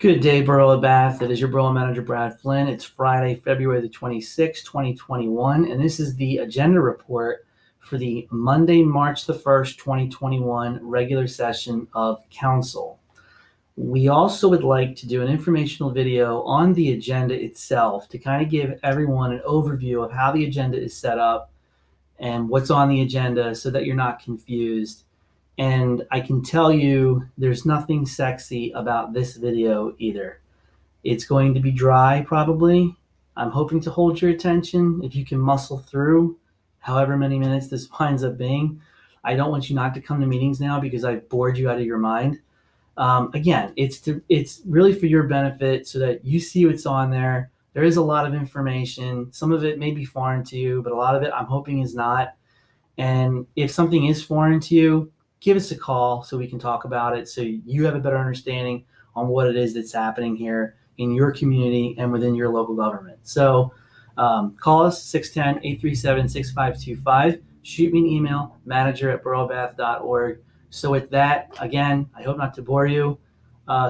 Good day, Borough of Bath. It is your Borough Manager, Brad Flynn. It's Friday, February the 26th, 2021, and this is the agenda report for the Monday, March the 1st, 2021 regular session of Council. We also would like to do an informational video on the agenda itself to kind of give everyone an overview of how the agenda is set up and what's on the agenda so that you're not confused. And I can tell you there's nothing sexy about this video either. It's going to be dry probably. I'm hoping to hold your attention if you can muscle through however many minutes this winds up being. I don't want you not to come to meetings now because I've bored you out of your mind. Again, it's really for your benefit so that you see what's on there. There is a lot of information. Some of it may be foreign to you, but a lot of it I'm hoping is not. And if something is foreign to you, give us a call so we can talk about it so you have a better understanding on what it is that's happening here in your community and within your local government. So call us 610-837-6525. Shoot me an email, manager@boroughbath.org. So with that, again, I hope not to bore you.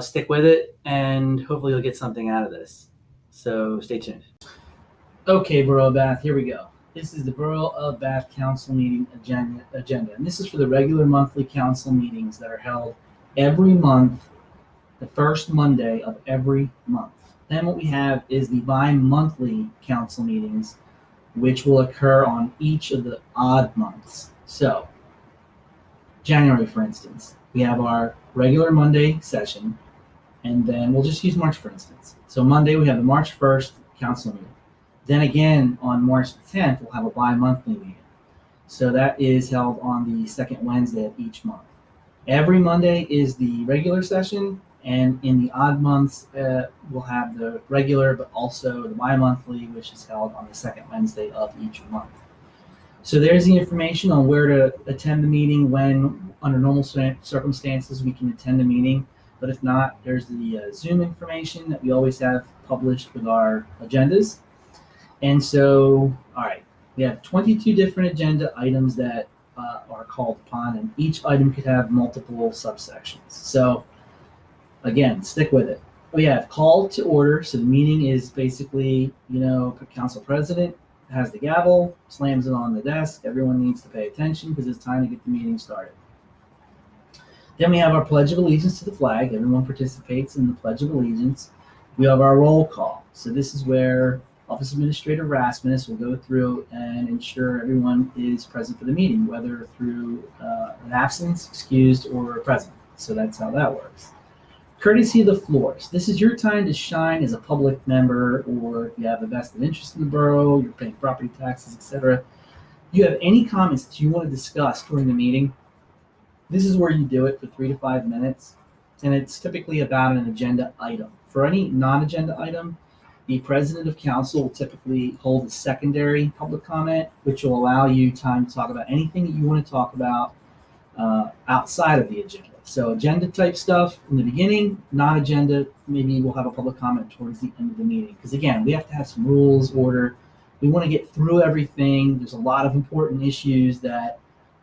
Stick with it, and hopefully you'll get something out of this. So stay tuned. Okay, Borough of Bath, here we go. This is the Borough of Bath Council meeting agenda, and this is for the regular monthly council meetings that are held every month, the first Monday of every month. Then what we have is the bi-monthly council meetings, which will occur on each of the odd months. So, January, for instance, we have our regular Monday session, and then we'll just use March, for instance. So Monday, we have the March 1st council meeting. Then again, on March 10th, we'll have a bi-monthly meeting. So that is held on the second Wednesday of each month. Every Monday is the regular session, and in the odd months, we'll have the regular, but also the bi-monthly, which is held on the second Wednesday of each month. So there's the information on where to attend the meeting, when, under normal circumstances, we can attend the meeting. But if not, there's the Zoom information that we always have published with our agendas. And so, all right, we have 22 different agenda items that are called upon, and each item could have multiple subsections. So, again, stick with it. We have call to order. So the meeting is basically, council president has the gavel, slams it on the desk. Everyone needs to pay attention because it's time to get the meeting started. Then we have our Pledge of Allegiance to the flag. Everyone participates in the Pledge of Allegiance. We have our roll call. So this is where Office Administrator Rasmus will go through and ensure everyone is present for the meeting, whether through an absence, excused, or present. So that's how that works. Courtesy of the floors. This is your time to shine as a public member, or if you have a vested interest in the borough, you're paying property taxes, etc. You have any comments that you want to discuss during the meeting, this is where you do it for 3 to 5 minutes, and it's typically about an agenda item. For any non-agenda item, the president of council will typically hold a secondary public comment, which will allow you time to talk about anything that you want to talk about outside of the agenda. So agenda type stuff in the beginning, non-agenda, maybe we'll have a public comment towards the end of the meeting. Because again, we have to have some rules, order. We want to get through everything. There's a lot of important issues that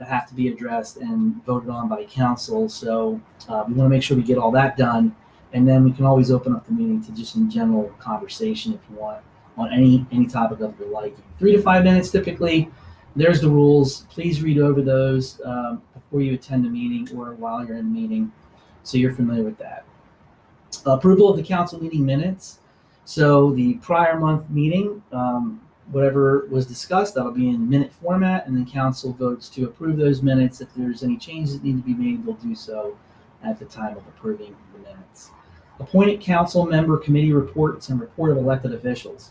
have to be addressed and voted on by council. So we want to make sure we get all that done. And then we can always open up the meeting to just some general conversation if you want on any topic of your liking. 3 to 5 minutes typically. There's the rules. Please read over those before you attend the meeting or while you're in the meeting, so you're familiar with that. Approval of the council meeting minutes. So the prior month meeting, whatever was discussed, that'll be in minute format, and then council votes to approve those minutes. If there's any changes that need to be made, they'll do so at the time of approving the minutes. Appointed council member committee reports and report of elected officials.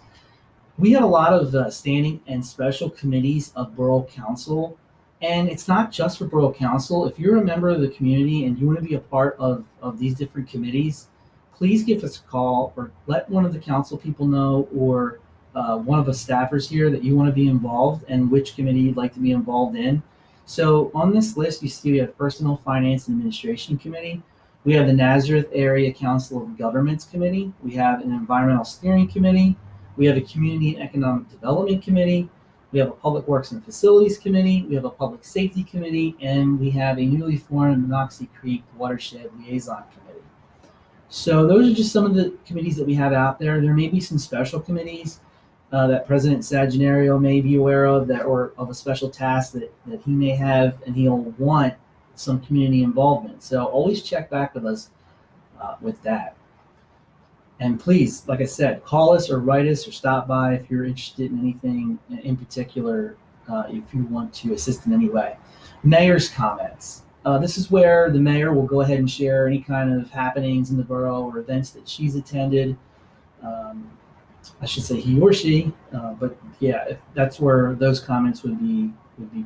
We have a lot of standing and special committees of Borough Council, and it's not just for Borough Council. If you're a member of the community and you want to be a part of these different committees, please give us a call or let one of the council people know, or one of the staffers here, that you want to be involved and which committee you'd like to be involved in. So on this list, you see we have Personnel, Finance, and Administration Committee. We have the Nazareth Area Council of Governments Committee. We have an Environmental Steering Committee. We have a Community and Economic Development Committee. We have a Public Works and Facilities Committee. We have a Public Safety Committee. And we have a newly formed Monocacy Creek Watershed Liaison Committee. So those are just some of the committees that we have out there. There may be some special committees that President Saginario may be aware of, that or of a special task that he may have, and he'll want some community involvement. So always check back with us with that. And please, like I said, call us or write us or stop by if you're interested in anything in particular, if you want to assist in any way. Mayor's comments. This is where the mayor will go ahead and share any kind of happenings in the borough or events that she's attended. I should say he or she, but yeah, that's where those comments would be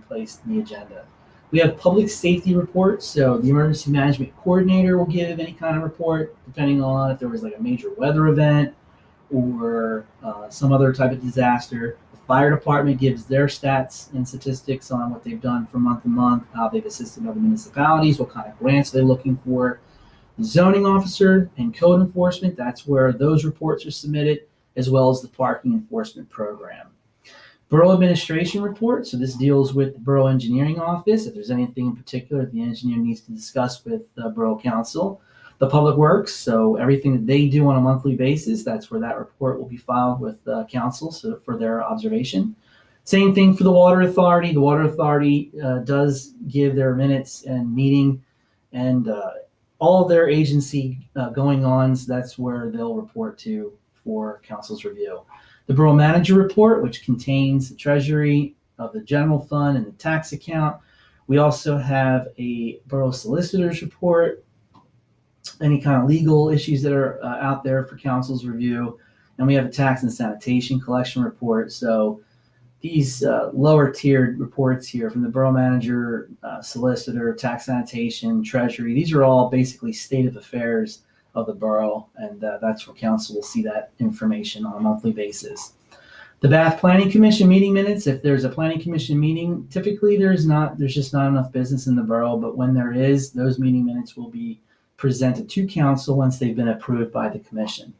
placed in the agenda. We have public safety reports, so the emergency management coordinator will give any kind of report, depending on if there was like a major weather event or some other type of disaster. The fire department gives their stats and statistics on what they've done from month to month, how they've assisted other municipalities, what kind of grants they're looking for. The zoning officer and code enforcement, that's where those reports are submitted, as well as the parking enforcement program. Borough administration report, so this deals with the borough engineering office. If there's anything in particular the engineer needs to discuss with Borough Council. The public works, so everything that they do on a monthly basis, that's where that report will be filed with council, so for their observation. Same thing for the water authority. The water authority does give their minutes and meeting and all of their agency going ons. That's where they'll report to for council's review. The borough manager report, which contains the treasury of the general fund and the tax account. We also have a borough solicitor's report, any kind of legal issues that are out there for council's review. And we have a tax and sanitation collection report. So these lower tiered reports here from the borough manager, solicitor, tax sanitation, treasury, these are all basically state of affairs of the borough, and that's where council will see that information on a monthly basis. The Bath Planning Commission meeting minutes. If there's a planning commission meeting, typically there's just not enough business in the borough, but when there is, those meeting minutes will be presented to council once they've been approved by the commission.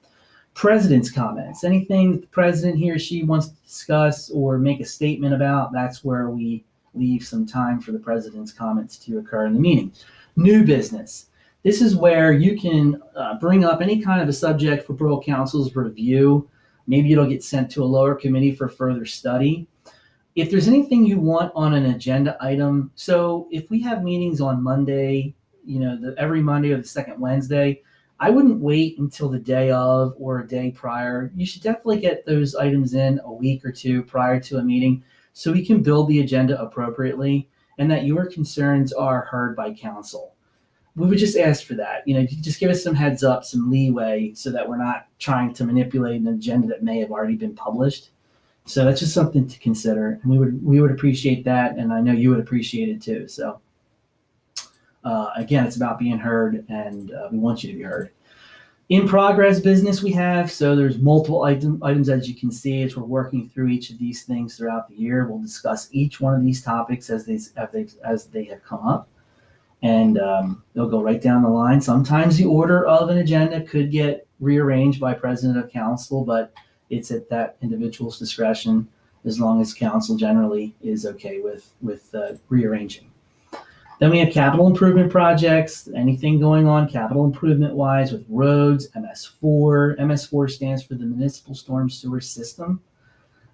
President's comments. Anything that the president, he or she, wants to discuss or make a statement about, that's where we leave some time for the president's comments to occur in the meeting. New business. This is where you can bring up any kind of a subject for Borough Council's review. Maybe it'll get sent to a lower committee for further study. If there's anything you want on an agenda item, so if we have meetings on Monday, every Monday or the second Wednesday, I wouldn't wait until the day of or a day prior. You should definitely get those items in a week or two prior to a meeting so we can build the agenda appropriately and that your concerns are heard by council. We would just ask for that. Just give us some heads up, some leeway, so that we're not trying to manipulate an agenda that may have already been published. So that's just something to consider, and we would appreciate that, and I know you would appreciate it too. So again, it's about being heard, and we want you to be heard. In progress business we have, so there's multiple items as you can see as we're working through each of these things throughout the year. We'll discuss each one of these topics as they have come up. And they'll go right down the line. Sometimes the order of an agenda could get rearranged by president of council, but it's at that individual's discretion as long as council generally is okay with rearranging. Then we have capital improvement projects, anything going on capital improvement wise with roads, MS4. MS4 stands for the Municipal Storm Sewer System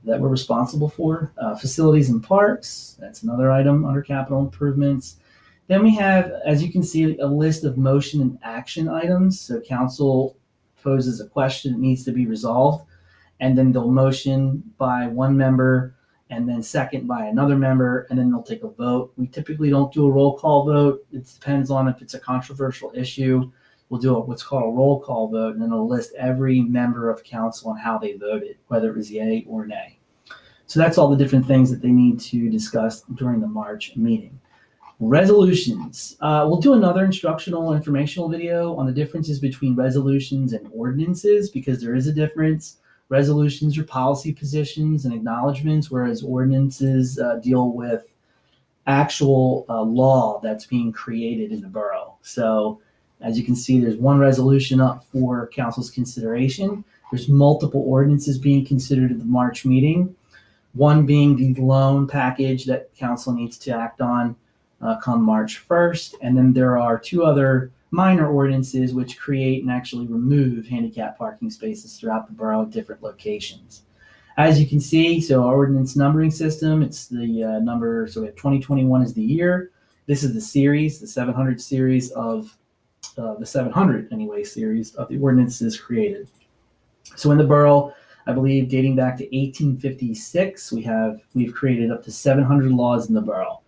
that we're responsible for. Facilities and parks, that's another item under capital improvements. Then we have, as you can see, a list of motion and action items. So council poses a question that needs to be resolved, and then they'll motion by one member and then second by another member, and then they'll take a vote. We typically don't do a roll call vote. It depends on if it's a controversial issue. We'll do what's called a roll call vote, and then it'll list every member of council and how they voted, whether it was yay or nay. So that's all the different things that they need to discuss during the March meeting. Resolutions. We'll do another instructional informational video on the differences between resolutions and ordinances, because there is a difference. Resolutions are policy positions and acknowledgments, whereas ordinances deal with actual law that's being created in the borough. So as you can see, there's one resolution up for council's consideration. There's multiple ordinances being considered at the March meeting, one being the loan package that council needs to act on come March 1st. And then there are two other minor ordinances which create and actually remove handicap parking spaces throughout the borough at different locations. As you can see, so our ordinance numbering system, it's the number, so we have 2021 is the year. This is the series, the 700 series of, the 700 anyway series of the ordinances created. So in the borough, I believe dating back to 1856, we've created up to 700 laws in the borough.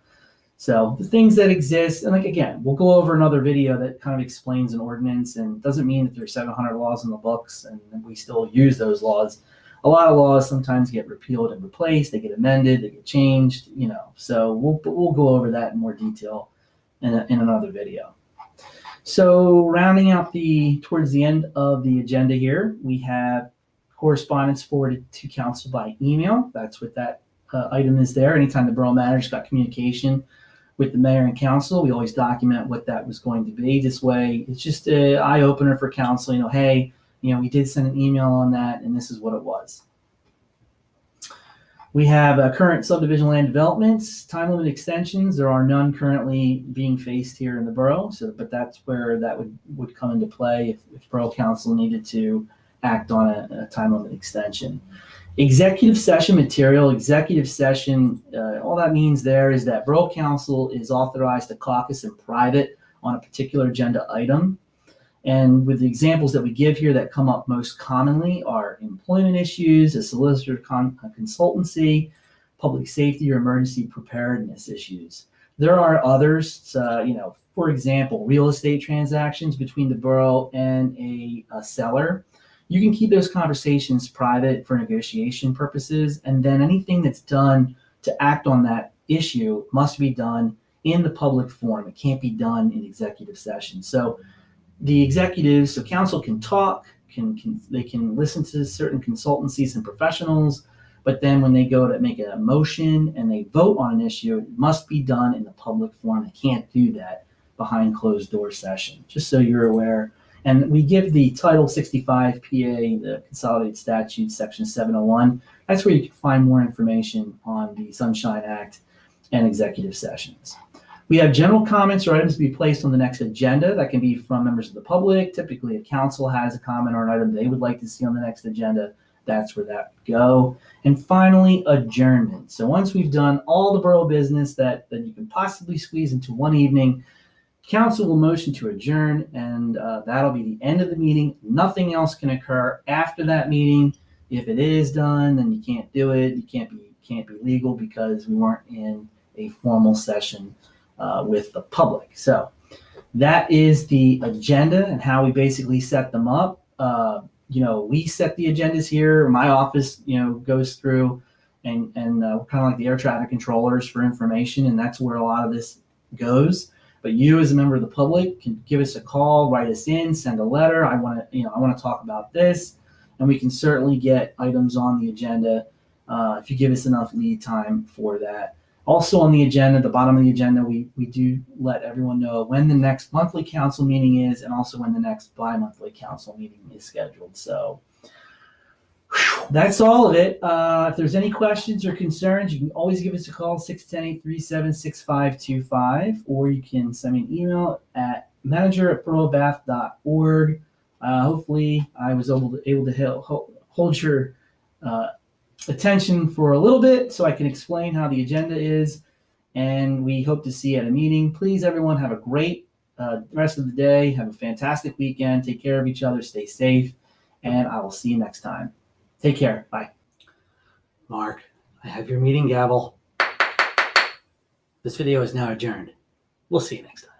So the things that exist, and like again, we'll go over another video that kind of explains an ordinance, and doesn't mean that there's 700 laws in the books and we still use those laws. A lot of laws sometimes get repealed and replaced, they get amended, they get changed, so we'll go over that in more detail in another video. So rounding out towards the end of the agenda here, we have correspondence forwarded to council by email. That's what that item is there. Anytime the borough manager's got communication with the mayor and council, we always document what that was going to be. This way, it's just an eye opener for council, hey, we did send an email on that and this is what it was. We have current subdivision land developments, time limit extensions. There are none currently being faced here in the borough, but that's where that would come into play if borough council needed to act on a time limit extension. Executive session material, executive session, all that means there is that borough council is authorized to caucus in private on a particular agenda item. And with the examples that we give here that come up most commonly are employment issues, a solicitor consultancy, public safety or emergency preparedness issues. There are others, for example, real estate transactions between the borough and a seller. You can keep those conversations private for negotiation purposes, and then anything that's done to act on that issue must be done in the public forum. It can't be done in executive session. So the executives, so council can talk, they can listen to certain consultancies and professionals, but then when they go to make a motion and they vote on an issue, it must be done in the public forum. They can't do that behind closed door session, just so you're aware. And we give the Title 65 PA, the Consolidated Statute, Section 701. That's where you can find more information on the Sunshine Act and executive sessions. We have general comments or items to be placed on the next agenda. That can be from members of the public. Typically, if council has a comment or an item they would like to see on the next agenda, that's where that would go. And finally, adjournment. So once we've done all the borough business that you can possibly squeeze into one evening, council will motion to adjourn, and that'll be the end of the meeting. Nothing else can occur after that meeting. If it is done, then you can't do it. You can't be legal because we weren't in a formal session with the public. So that is the agenda and how we basically set them up. We set the agendas here. My office, goes through and we're kind of like the air traffic controllers for information, and that's where a lot of this goes. But you, as a member of the public, can give us a call, write us in, send a letter. I want to talk about this, and we can certainly get items on the agenda if you give us enough lead time for that. Also on the agenda, the bottom of the agenda, we do let everyone know when the next monthly council meeting is, and also when the next bi-monthly council meeting is scheduled. So that's all of it. If there's any questions or concerns, you can always give us a call, 610-837-6525, or you can send me an email at manager@boroughbath.org. Hopefully I was able to hold your attention for a little bit so I can explain how the agenda is, and we hope to see you at a meeting. Please, everyone, have a great rest of the day. Have a fantastic weekend. Take care of each other. Stay safe, and I will see you next time. Take care. Bye. Mark, I have your meeting gavel. This video is now adjourned. We'll see you next time.